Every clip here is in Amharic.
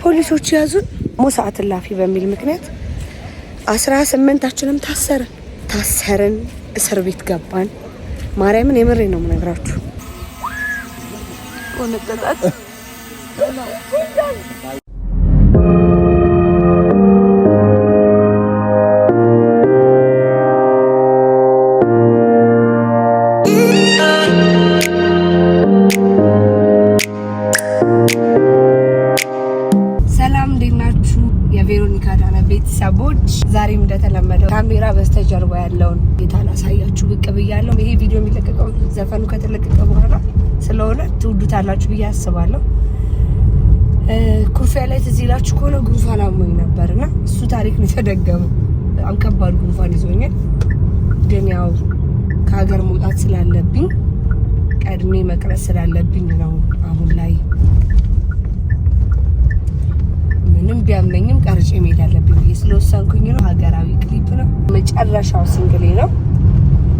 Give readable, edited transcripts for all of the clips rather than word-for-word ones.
ፖሊሶች ያዙን ሞሳዓት ላፊ በሚል ምክንያት 18ታችንም ታሰርን እስር ቤት ገባን። ማርያምን የምሬ ነው የምነግራችሁ። ወንጠጣት ቤተሰቦች ዛሬም እንደተለመደው ካሜራ በስተጀርባ ያለውን የታላሳያችሁ ብቅ ብያለሁ። ይሄ ቪዲዮ የሚለቀቀው ዘፈኑ ከተለቀቀ በኋላ ስለሆነ ትውዱታላችሁ ብዬ አስባለሁ። ኩርፊያ ላይ ትዝ ይላችሁ ከሆነ ጉንፋን አሞኝ ነበርና እሱ ታሪክ ነው የተደገመው። በጣም ከባድ ጉንፋን ይዞኛል። ግን ያው ከሀገር መውጣት ስላለብኝ ቀድሜ መቅረጽ ስላለብኝ ነው አሁን ላይ ምንም ቢያመኝም ቀርጬ መሄድ አለብኝ ብዬ ስለወሰንኩኝ ነው። ሀገራዊ ክሊፕ ነው፣ መጨረሻው ሲንግሌ ነው።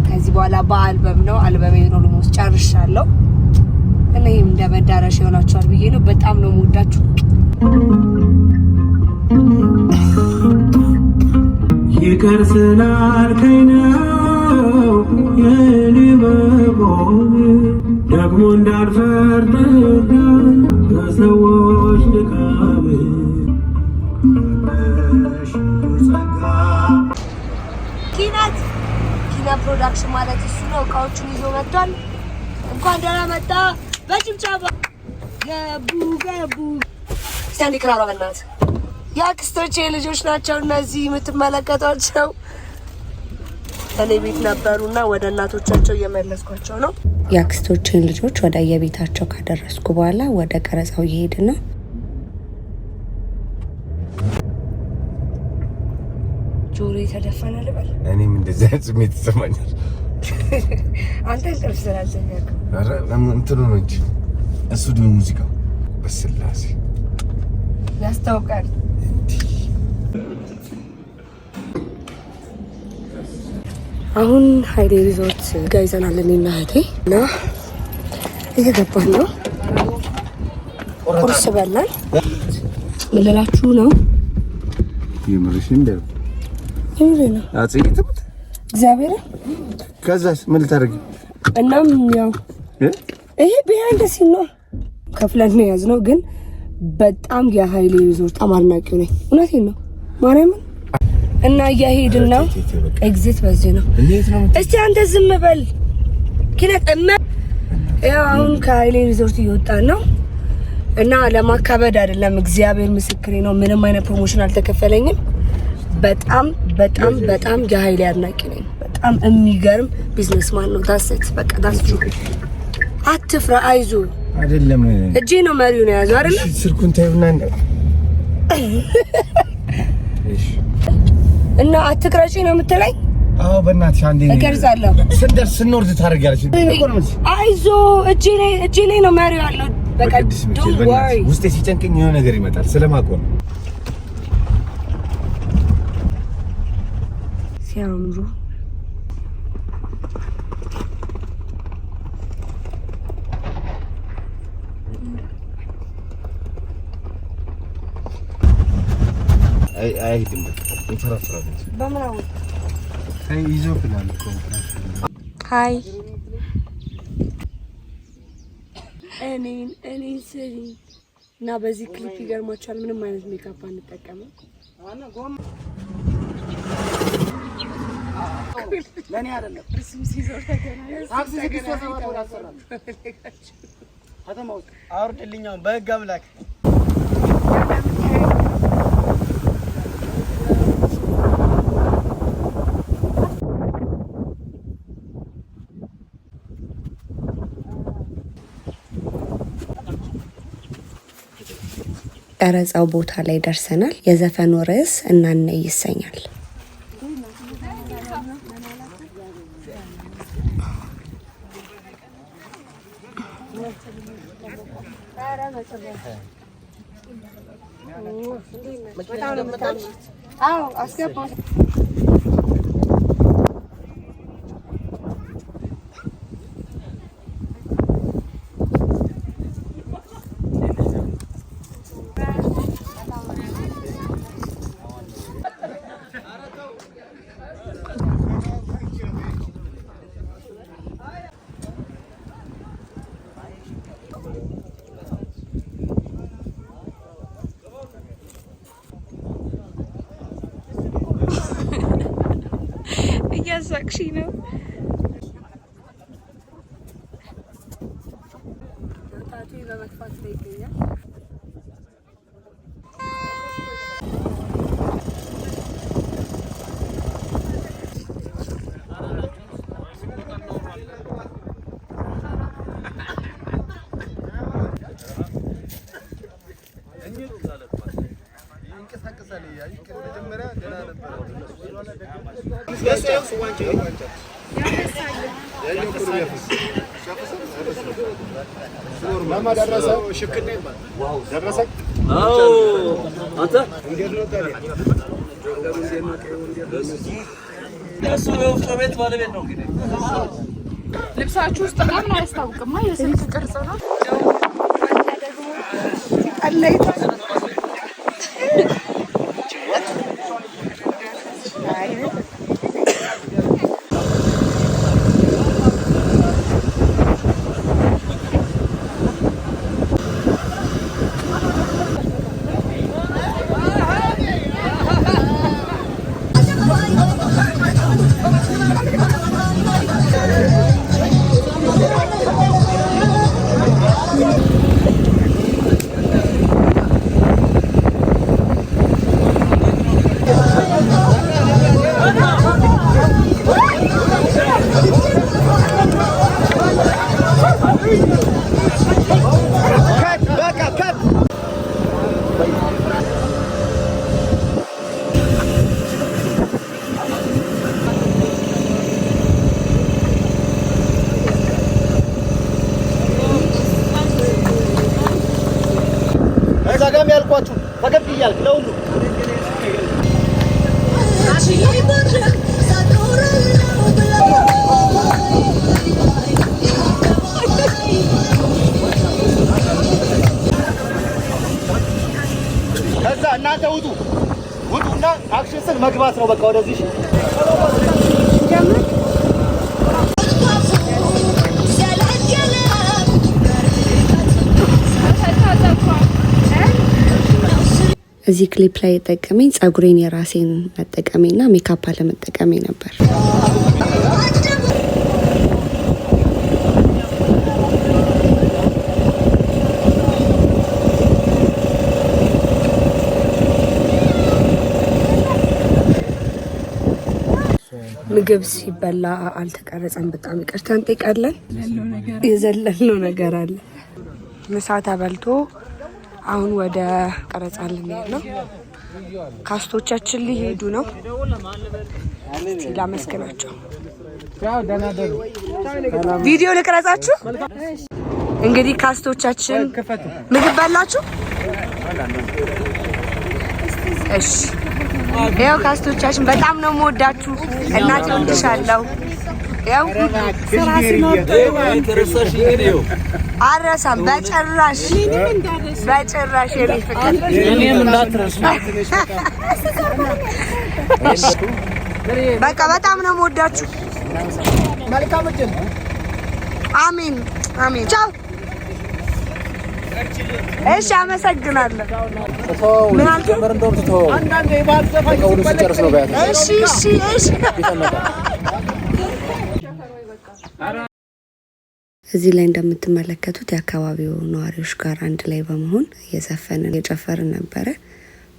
ከዚህ በኋላ በአልበም ነው። አልበሜ ነው ልሞስ ጨርሻለሁ። እኔም እንደ መዳረሻ ይሆናችኋል ብዬ ነው። በጣም ነው የምወዳችሁ። ይቅር ስላልከኝ ነው የኔ መቆም ደግሞ እንዳልፈርድ በሰዎች ድካም ኪና ፕሮዳክሽን ማለት እሱ ነው። እቃዎቹን ይዞ መጥቷል። እንኳን ደህና መጣ። በጭብጨባ ገቡ ሳንዲ ክራራ በእናት የአክስቶቼ ልጆች ናቸው እነዚህ የምትመለከቷቸው። እኔ ቤት ነበሩና ወደ እናቶቻቸው እየመለስኳቸው ነው። የአክስቶቼን ልጆች ወደ የቤታቸው ካደረስኩ በኋላ ወደ ቀረጻው እየሄድን ነው። ጆሮ የተደፈነ ልበል። እኔም እንደዚህ አይነት ስሜት ይሰማኛል። አንተ እንቅልፍ ስላልተኛክ እንትኑ ነው እንጂ እሱ ደግሞ ሙዚቃው በስላሴ ያስታውቃል። አሁን ሀይሌ ሪዞርት ጋይዘናል እኔና እህቴ እና እየገባን ነው። ቁርስ በላን። ምን ልላችሁ ነው? የምርሽን እንደ የምሬ ነው አጽይተት እግዚአብሔር። ከዛስ ምን ልታደርጊ? እናም ያው ይሄ ቢሃይንድ ሲን ነው ከፍለን ነው ያዝነው። ግን በጣም የሀይሌ ሪዞርት አድናቂው ነኝ። እውነቴን ነው ማርያምን። እና እያሄድን ነው። ኤግዚት በዚህ ነው። እስቲ አንተ ዝም በል ኪነት ያው አሁን ከሀይሌ ሪዞርት እየወጣን ነው እና ለማካበድ አይደለም፣ እግዚአብሔር ምስክሬ ነው። ምንም አይነት ፕሮሞሽን አልተከፈለኝም። በጣም በጣም በጣም የሀይሌ አድናቂ ነኝ። በጣም የሚገርም ቢዝነስማን ነው። ታሰት በቃ ታስቹ አትፍራ፣ አይዞ አይደለም እጄ ነው መሪው ነው ያዘው አይደል? ስልኩን ታዩና እና አትቅረጪ ነው የምትለኝ? አዎ በእናትሽ አንዴ እቀርጻለሁ። ስንደርስ ስንወርድ ታደርጊያለሽ። አይዞ እጄ ላይ ነው መሪው ያለው። በቃ ዶንት ወሪ። ውስጤ ሲጨንቀኝ የሆነ ነገር ይመጣል ስለማውቀው ነው። ሲያምሩ አይሄድም እንፈራፍራለን። በምን አወቅ? ይዞብናል እኮ። ሃይ እኔን ስሪ እና በዚህ ክሊፕ ይገርማችኋል። ምንም አይነት ሜካፕ አንጠቀምም። ለኔ አይደለም እሱም ሲዞር ተገናኘ። ታክሲ ሲዞር ነው ታሰራለ። ከተማው አውርድልኛው በህግ አምላክ። ቀረጻው ቦታ ላይ ደርሰናል። የዘፈኑ ርዕስ እናነ ይሰኛል። አዎ አስገባው። እያሳቅሽኝ ነው። ታቱ በመጥፋት ላይ ይገኛል። ልብሳችሁ ውስጥ ምናምን አያስታውቅም። የስንት ቅርጽ ነው? ዛጋም ያልኳችሁ ፈገግ እያልክ ለሁሉ ከዛ እናንተ ውጡና አክሽን ስል መግባት ነው። በቃ ወደዚህ እዚህ ክሊፕ ላይ የጠቀመኝ ጸጉሬን የራሴን መጠቀሜና ሜካፕ አለመጠቀሜ ነበር። ምግብ ሲበላ አልተቀረጸም። በጣም ይቅርታ እንጠይቃለን። የዘለልነው ነገር አለ። ምሳ ተበልቶ አሁን ወደ ቀረጻ ልንሄድ ነው። ካስቶቻችን ሊሄዱ ነው። እስቲ ላመስግናቸው። ቪዲዮ ልቅረጻችሁ። እንግዲህ ካስቶቻችን ምግብ በላችሁ? እሺ፣ ያው ካስቶቻችን በጣም ነው የምወዳችሁ። እናቴ ወድሻለሁ። ያው ስራ ሲኖር አረሳም በጭራሽ የኔ ፍቅር እኔም እንዳትረሱ። በቃ በጣም ነው የምወዳችሁ። መልካም እድል። አሜን አሜን። ቻው። እሺ፣ አመሰግናለሁ። ምን አልጀመር እንደውም ተተው አንዳንዴ ባልዘፋኝ ሲጨርስ ነው ባያት። እሺ እዚህ ላይ እንደምትመለከቱት የአካባቢው ነዋሪዎች ጋር አንድ ላይ በመሆን እየዘፈንን እየጨፈርን ነበረ።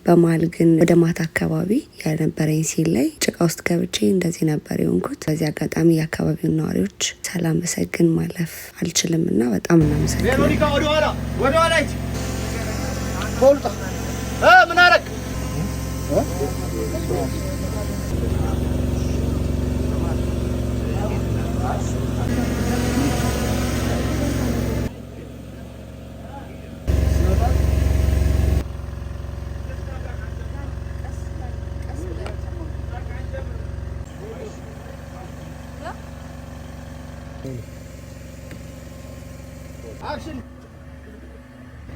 በመሀል ግን ወደ ማታ አካባቢ ያልነበረኝ ሲል ላይ ጭቃ ውስጥ ገብቼ እንደዚህ ነበር የሆንኩት። በዚህ አጋጣሚ የአካባቢውን ነዋሪዎች ሳላመሰግን ማለፍ አልችልም እና በጣም እናመሰግናለን። ወደኋላ ቦልጣ ምን አደረግ አክሽን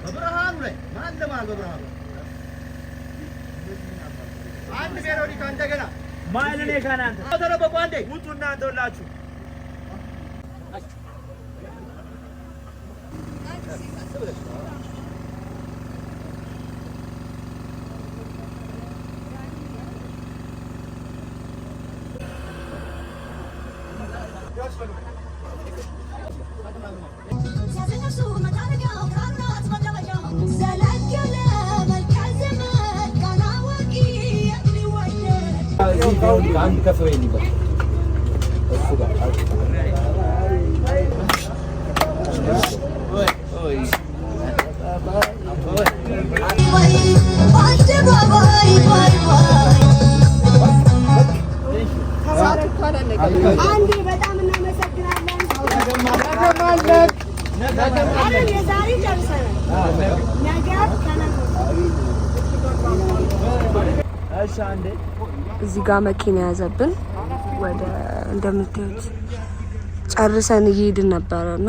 በብርሃኑ ላይ ማን ለማል በብርሃኑ አንድ ቬሮኒካ እንደገና ማይልኔ ካናንተ ተረበቁ አንዴ ውጡና እንደውላችሁ አንድ ከፍ በይልኝ እሱ ጋር አንዴ በጣም እናመሰግናለን። የዛሬ ጨርሰናል። እዚህ ጋር መኪና ያዘብን ወደ እንደምታዩት ጨርሰን እየሄድን ነበረና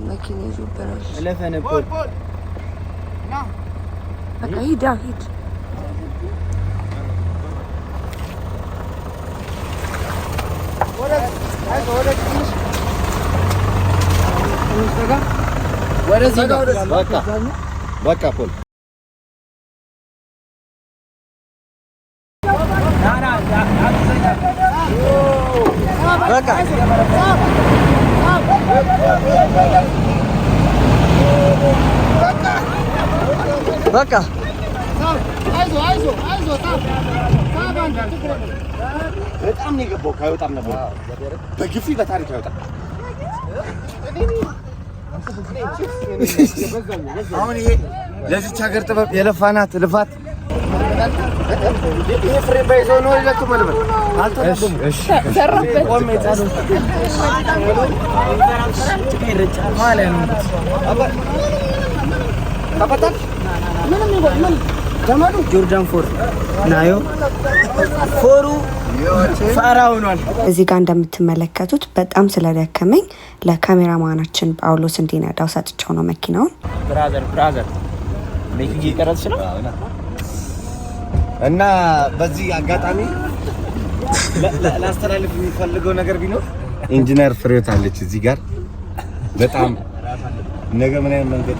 መኪና ይዞብናል። በቃ ሂድ ሂድ። በቃ ፖል በቃ በጣም ነው የገባው። ካይወጣም ነበር በግፊ በታሪክ አይወጣም። አሁን ይሄ ለዚች ሀገር ጥበብ የለፋናት ልፋት ይሄ ፍሬ ባይዘው ነው ይለቱ መልበል አልተደም። እሺ ዘራበት ቆሜ ታስ ምንም ይጎል ምን ተማዱ ጆርዳን ፎር ናዮ ፎሩ ፋራው ነው። እዚህ ጋር እንደምትመለከቱት በጣም ስለደከመኝ ለካሜራማናችን ጳውሎስ እንዲነዳው ሰጥቼው ነው መኪናውን። ብራዘር ለኪጂ ቀረጽሽ ነው እና በዚህ አጋጣሚ ላስተላልፍ የሚፈልገው ነገር ቢኖር ኢንጂነር ፍሬዎት አለች እዚህ ጋር በጣም ነገ ምን አይነት መንገድ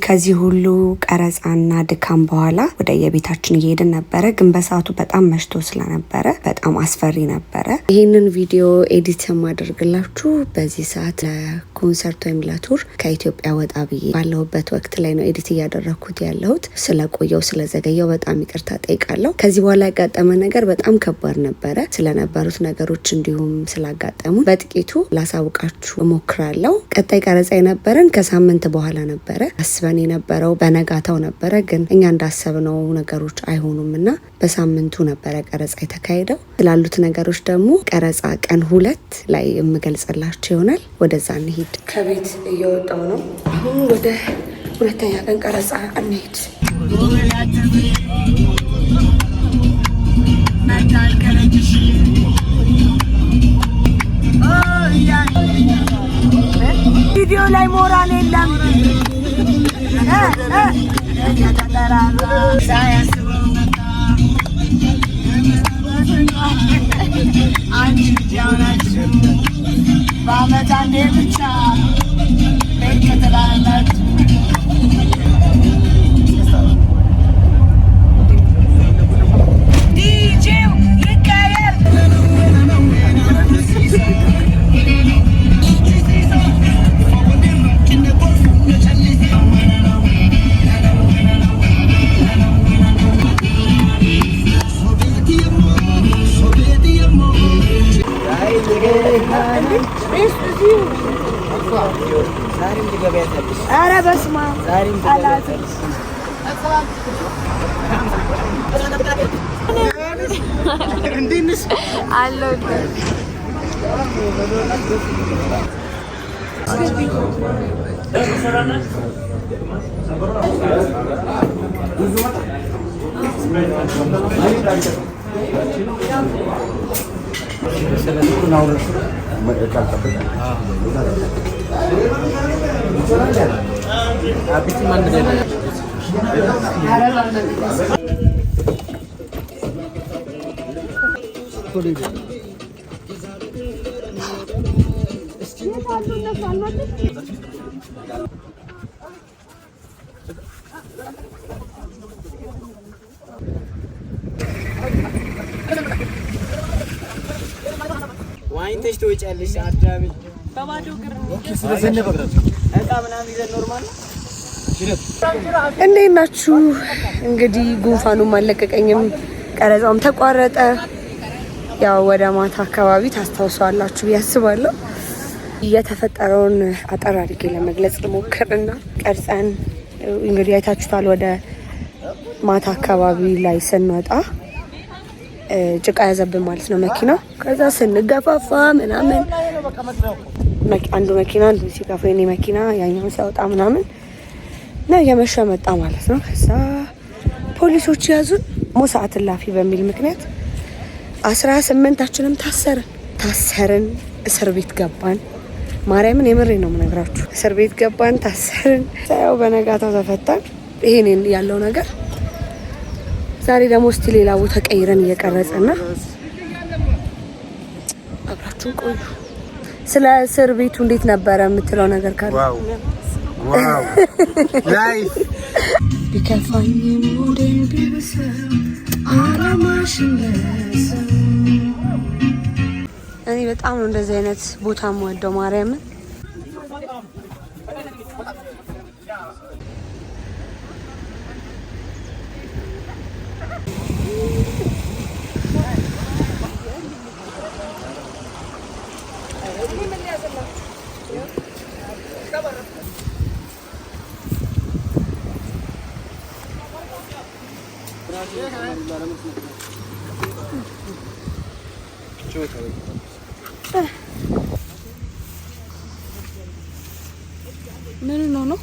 ከዚህ ሁሉ ቀረጻና ድካም በኋላ ወደ የቤታችን እየሄድን ነበረ። ግን በሰዓቱ በጣም መሽቶ ስለነበረ በጣም አስፈሪ ነበረ። ይህንን ቪዲዮ ኤዲት የማደርግላችሁ በዚህ ሰዓት ለኮንሰርት ወይም ለቱር ከኢትዮጵያ ወጣ ብዬ ባለሁበት ወቅት ላይ ነው ኤዲት እያደረግኩት ያለሁት። ስለቆየው ስለዘገየው በጣም ይቅርታ ጠይቃለሁ። ከዚህ በኋላ ያጋጠመ ነገር በጣም ከባድ ነበረ። ስለነበሩት ነገሮች እንዲሁም ስላጋጠሙ በጥቂቱ ላሳውቃችሁ እሞክራለሁ። ቀጣይ ቀረጻ የነበረን ከሳምንት በኋላ ነበረ። አስበን የነበረው በነጋታው ነበረ። ግን እኛ እንዳሰብነው ነገሮች አይሆኑም እና በሳምንቱ ነበረ ቀረጻ የተካሄደው። ስላሉት ነገሮች ደግሞ ቀረጻ ቀን 2 ላይ የምገልጽላችሁ ይሆናል። ወደዛ እንሂድ። ከቤት እየወጣው ነው። አሁን ወደ 2ኛ ቀን ቀረጻ እንሂድ። ቪዲዮ ላይ ሞራል የለም። በአመት አንዴ ብቻ ትላላችሁ። ዲጄው ይቀየር። ኧረ በስመ አብ አለው ዋይንተሽ ትወጫለሽ አዳሚ በባዶ ግር እቃ ምናምን ይዘን ኖርማል ነው። እንዴት ናችሁ? እንግዲህ ጉንፋኑም አልለቀቀኝም። ቀረጻውም ተቋረጠ። ያው ወደ ማታ አካባቢ ታስታውሳላችሁ ብዬ አስባለሁ። የተፈጠረውን አጠር አድርጌ ለመግለጽ ልሞክርና ቀርጸን እንግዲህ አይታችሁታል። ወደ ማታ አካባቢ ላይ ስንወጣ ጭቃ ያዘብን ማለት ነው መኪናው። ከዛ ስንገፋፋ ምናምን አንዱ መኪና አንዱ ሲገፋ የኔ መኪና ያኛውን ሲያወጣ ምናምን እና እየመሸ መጣ ማለት ነው። ከዛ ፖሊሶች ያዙን። ሰዓት እላፊ በሚል ምክንያት 18ታችንም ታሰርን። እስር ቤት ገባን። ማርያምን የምሬ ነው የምነግራችሁ። እስር ቤት ገባን፣ ታሰርን። ያው በነጋታው ተፈታን። ይሄን ያለው ነገር ዛሬ ደግሞ እስቲ ሌላ ቦታ ቀይረን እየቀረጽና አብራችሁን ቆዩ። ስለ እስር ቤቱ እንዴት ነበረ የምትለው ነገር ካለ? ዋው ላይፍ ቢከፋኝም ሞዴል ቢብሰው አላማሽን ለሰው እኔ በጣም ነው እንደዚህ አይነት ቦታ የምወደው ማርያምን። ምን ነው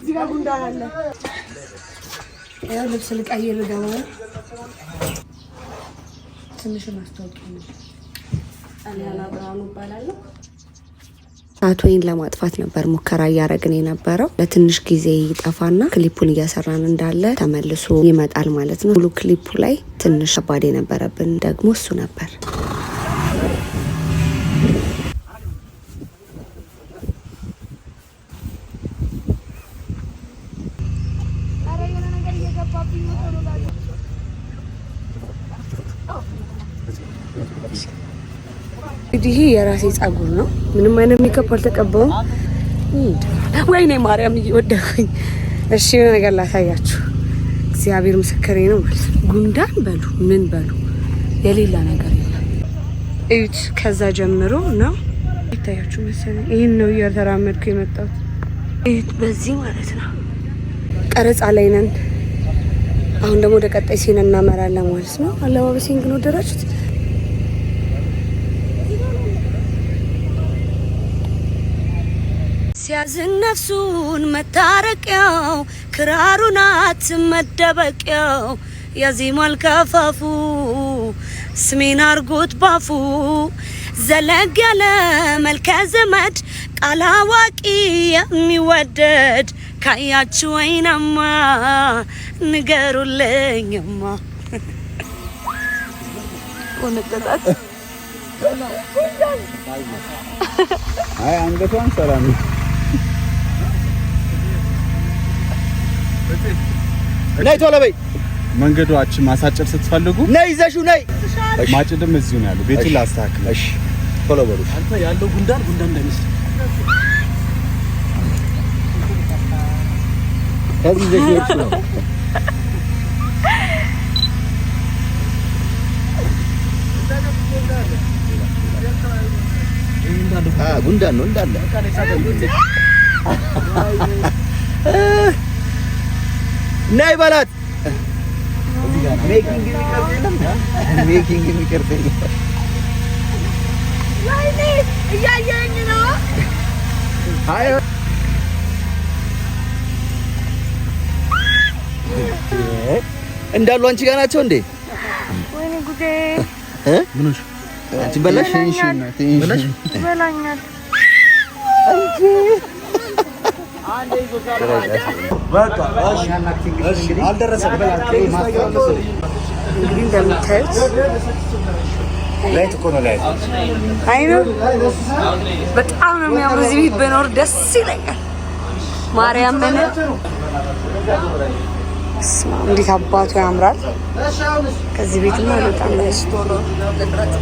እዚህ ጋር ጉንዳን አለ። ያው ልብስ ልቀይር ደግሞ ትንሽ ማስታወቂያ ነው። አላላ ብራውን እባላለሁ። አቶይን ለማጥፋት ነበር ሙከራ እያደረግን የነበረው። ለትንሽ ጊዜ ይጠፋና ክሊፑን እያሰራን እንዳለ ተመልሶ ይመጣል ማለት ነው። ሙሉ ክሊፑ ላይ ትንሽ ከባድ የነበረብን ደግሞ እሱ ነበር። እንግዲህ የራሴ ጸጉር ነው። ምንም አይነት ሜካፕ አልተቀባውም። ወይኔ ማርያም እየወደኩኝ። እሺ የሆነ ነገር ላሳያችሁ። እግዚአብሔር ምስክሬ ነው ማለት ጉንዳን በሉ ምን በሉ የሌላ ነገር የለም። እዩት። ከዛ ጀምሮ ነው ይታያችሁ መሰለኝ። ይሄን ነው እየተራመድኩ የመጣሁት። እዩት በዚህ ማለት ነው። ቀረጻ ላይ ነን። አሁን ደግሞ ወደ ቀጣይ ሲን እናመራለን ማለት ነው። አለባበሴን ግን ወደዳችሁት? ሲያዝን ነፍሱን መታረቂያው ክራሩ ናት መደበቂያው ያዚማል ከፋፉ ስሜን አርጎት ባፉ ዘለግ ያለ መልከ ዘመድ ቃል አዋቂ የሚወደድ ካያችሁ ወይናማ ንገሩልኝማ ወነጠጣት አይ አንገቷን ሰላም ነይ ቶሎ በይ። መንገዷችን ማሳጨር ስትፈልጉ ነይ ይዘሽው ነይ። ማጭድም እዚሁ ነው ያለው። ቤቱን ላስተካክል። እሺ ቶሎ በሉ። አንተ ያለው ጉንዳን እንደሚስል ከዚህ ዘግይቶ ነው። ጉንዳን ነው እንዳለ ነይ በላት። ሜኪንግ የሚቀርጽ የለም። ወይኔ እያየኝ ነው። አይ እንዳሉ አንቺ ጋር ናቸው እንዴ? ወይኔ ጉዴ! ምንሽ አንቺ በላሽ? በላሽ በላኛል። አንዴ ይጎታል። በቃ እሺ አልደረሰም። እንግዲህ እንደምታዩት ላይት እኮ ነው ላይት። አይ ነው በጣም ነው የሚያምረው። እዚህ ቤት በኖር ደስ ይለኛል። ማርያም ምን እንዴት አባቱ ያምራል። ከዚህ ቤት ነው በጣም ነው ስቶሎ ለጥራት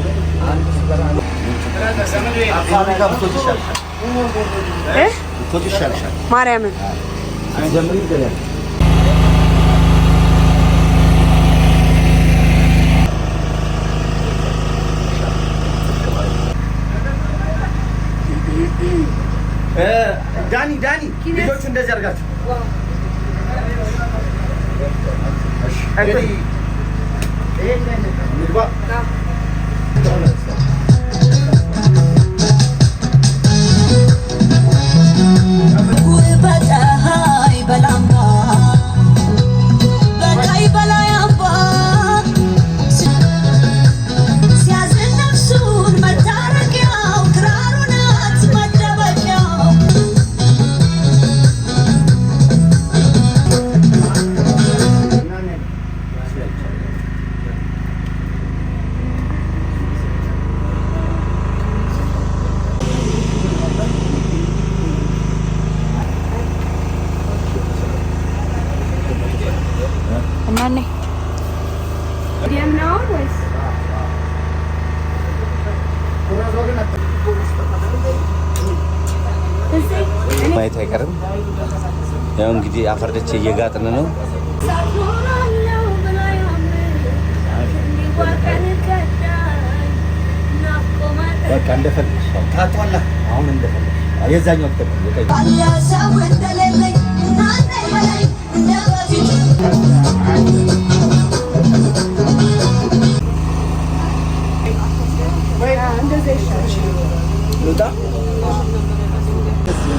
ማርያምን ዳኒ ልጆቹ እንደዚህ አድርጋችሁ ማየት አይቀርም። ያው እንግዲህ አፈርደቼ እየጋጥን ነው። በቃ እንደፈለግሽ ታጧላ። አሁን እንደፈለግሽ የዛኛው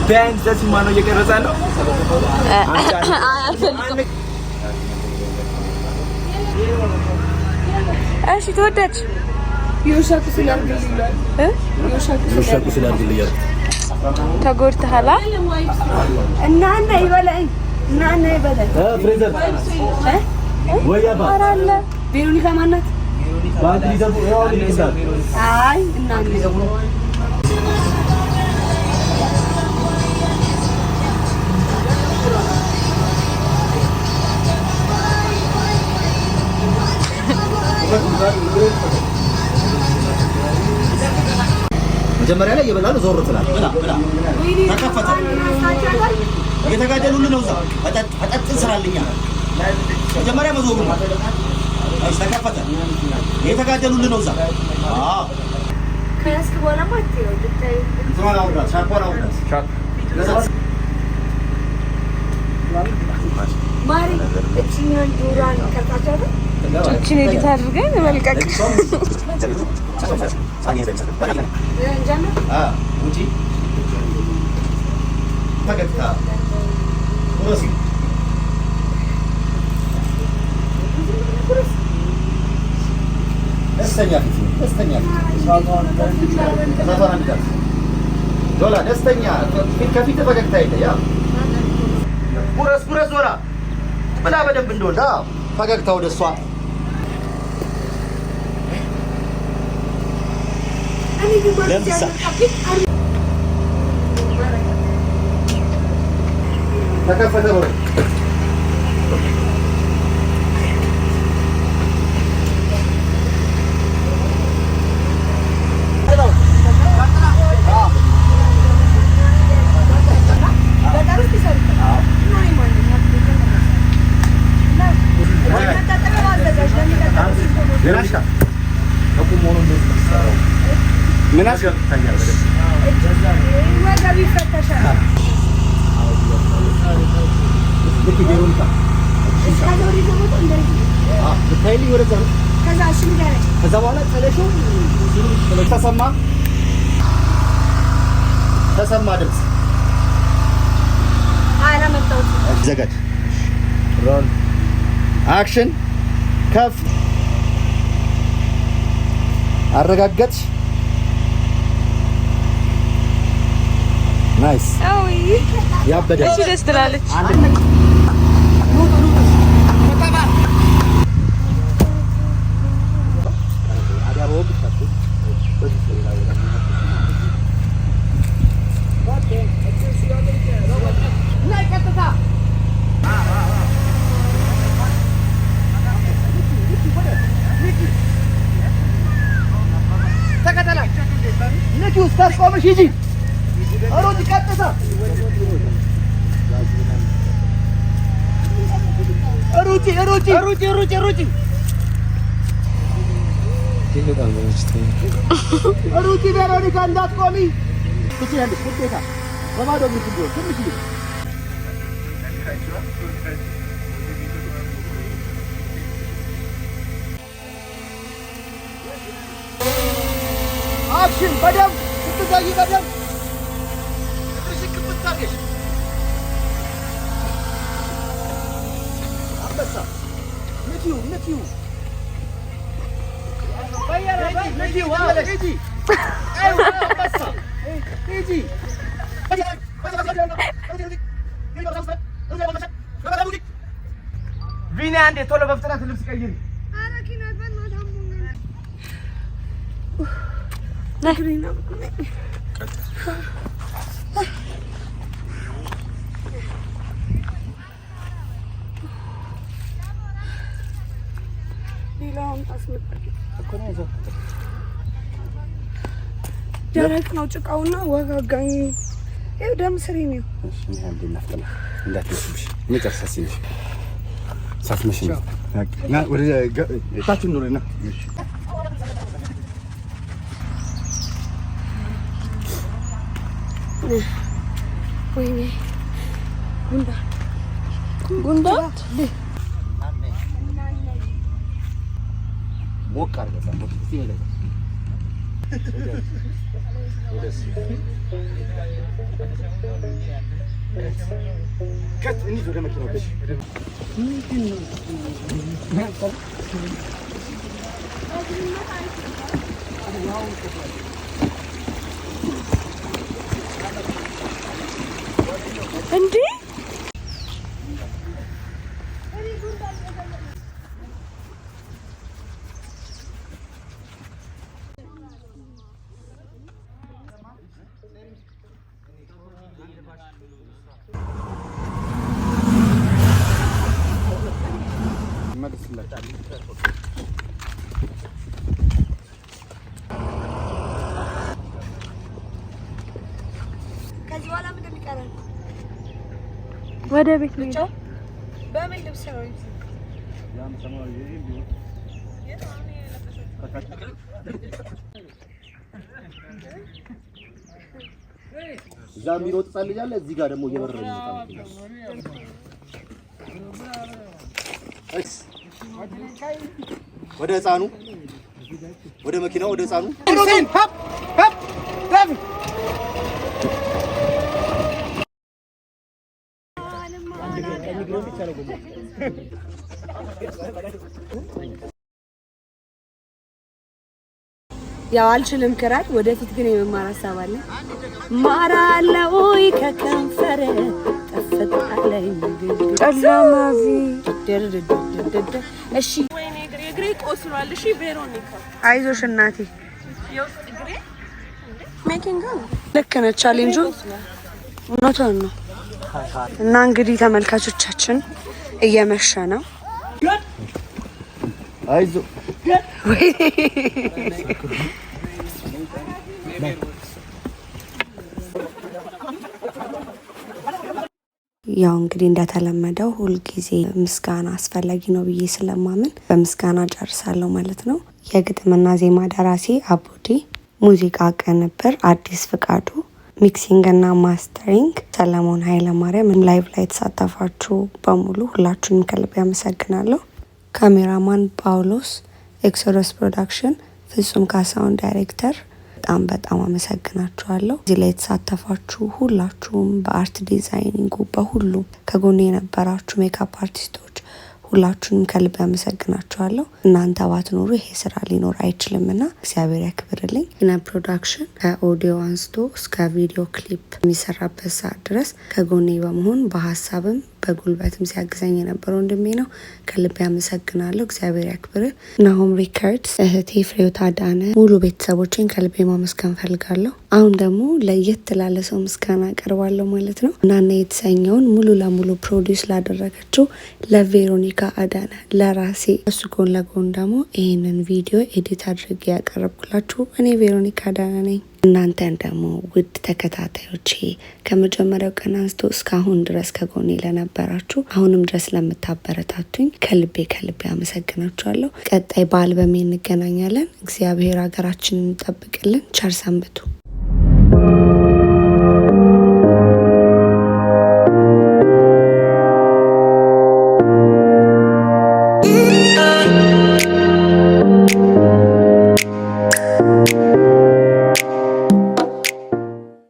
ቢያንስ ደስ ማነው እየቀረጸ ነው። እሺ ተወዳጅ የውሻቱ ስላርግልኝ ተጎድተሃል እና ይበላኝ ፍሬዘር አራለ ቬሮኒካ ማናት? አይ እና መጀመሪያ ላይ እየበላሉ ዞር ትላለህ። ተከፈተ። እየተጋደሉልን ነው። እዛ ፈጠጥ ስራልኛ መጀመሪያ መዞሩ ነው። እሺ ተከፈተ። እየተጋደሉልን ነው። እዛ ከያስክ በኋላ ማለት ነው ልታይ ማሪ እቺኛን ዱራን ከታቻለ እቺን ኤዲት አድርገን መልቀቅ ደስተኛ ፊት ከፊት ፈገግታ የለ ያ ጉረስ ዞራ ብላ በደንብ እንደወልዳ ፈገግታ ወደ እሷ ለምሳ ተከፈተ ነው። ተሰማ ድምፅ ዘጋጅ ሮል አክሽን ከፍ አረጋገጥሽ ናይስ ያበደ እሺ ደስ ትላለች አብረሽ ሂጂ ሩጪ ቀጥታ ሩጪ ሩጪ ቬሮኒካ እንዳትቆሚ ትችያለሽ ግዴታ በማዶ ግድ ነው ትንሽ ልጅ አክሽን በደም ስትዘይ በደም ትሽክ ብታገሽ አንበሳ ንኪው ንኪው አለሽ ሂጂ አንበሳ ሂጂ ቪኒ አንዴ ቶሎ በፍጥነት ልብስ ቀይሪ ነግሪና ሌላውን አስመጣኝ እኮ ነው ያዘው ደረቅ ነው ጭቃውና ወጋጋኝ ይሄ ደም ስሪ ነው እሺ አንዴ እናፍጠና እንዳትመስልሽ መጨረሻ ሲልሽ ሳትመሽ ና ወደ ታችን ነው እና እሺ ወይኔ ጉንዳ ሞቅ አድርገህ ሳሞት ሲሄድ ከት እንሂድ ወደ መኪናው ገሽ እንዴ ከዚህ በኋላ ምን እንደሚቀረን ወደ ቤት ነው። በምን ልብስ ነው? እዛ የሚሮጥ ህጻን ልጅ አለ፣ እዚህ ጋር ደግሞ እየበረረ ነው። ወደ ህፃኑ ወደ መኪናው ወደ ህፃኑ ያው አልችልም ክራር ወደፊት ግን የመማር ሀሳብ አለ። ማራለው ከከንፈር ጠፍጣለኝ ጠላማዚ ደርደደደ እሺ ወይኔ እግሬ ቆስሏል። እሺ ቬሮኒካ አይዞሽ እናቴ የውስጥ እግሬ ሜኪንግ ልክ ነች። ቻሌንጁ እውነቷን ነው። እና እንግዲህ ተመልካቾቻችን እየመሸ ነው። አይዞ ያው እንግዲህ እንደተለመደው ሁልጊዜ ምስጋና አስፈላጊ ነው ብዬ ስለማምን በምስጋና ጨርሳለሁ ማለት ነው። የግጥምና ዜማ ደራሲ አቡዲ፣ ሙዚቃ ቅንብር አዲስ ፍቃዱ፣ ሚክሲንግ እና ማስተሪንግ ሰለሞን ኃይለማርያም፣ ላይቭ ላይ የተሳተፋችሁ በሙሉ ሁላችሁንም ከልብ ያመሰግናለሁ። ካሜራማን ጳውሎስ፣ ኤክሶደስ ፕሮዳክሽን፣ ፍጹም ካሳውን ዳይሬክተር፣ በጣም አመሰግናችኋለሁ። እዚህ ላይ የተሳተፋችሁ ሁላችሁም በአርት ዲዛይኒንጉ በሁሉም ከጎኔ የነበራችሁ ሜካፕ አርቲስቶች ሁላችሁንም ከልብ ያመሰግናችኋለሁ። እናንተ ባትኖሩ ይሄ ስራ ሊኖር አይችልምና እግዚአብሔር ያክብርልኝ። እና ፕሮዳክሽን ከኦዲዮ አንስቶ እስከ ቪዲዮ ክሊፕ የሚሰራበት ሰዓት ድረስ ከጎኔ በመሆን በሀሳብም በጉልበትም ሲያግዘኝ የነበረው ወንድሜ ነው። ከልብ ያመሰግናለሁ። እግዚአብሔር ያክብር። ናሆም ሪከርድስ፣ እህቴ ፍሬውት አዳነ፣ ሙሉ ቤተሰቦችን ከልቤ ማመስገን ፈልጋለሁ። አሁን ደግሞ ለየት ላለ ሰው ምስጋና አቀርባለሁ ማለት ነው። እናና የተሰኘውን ሙሉ ለሙሉ ፕሮዲውስ ላደረገችው ለቬሮኒካ አዳነ ለራሴ እሱ ጎን ለጎን ደግሞ ይህንን ቪዲዮ ኤዲት አድርጌ ያቀረብኩላችሁ እኔ ቬሮኒካ አዳነ ነኝ። እናንተን ደግሞ ውድ ተከታታዮቼ ከመጀመሪያው ቀን አንስቶ እስካሁን ድረስ ከጎኔ ለነበራችሁ አሁንም ድረስ ለምታበረታቱኝ ከልቤ አመሰግናችኋለሁ። ቀጣይ በአልበሜ እንገናኛለን። እግዚአብሔር ሀገራችንን ይጠብቅልን። ቸር ሰንብቱ።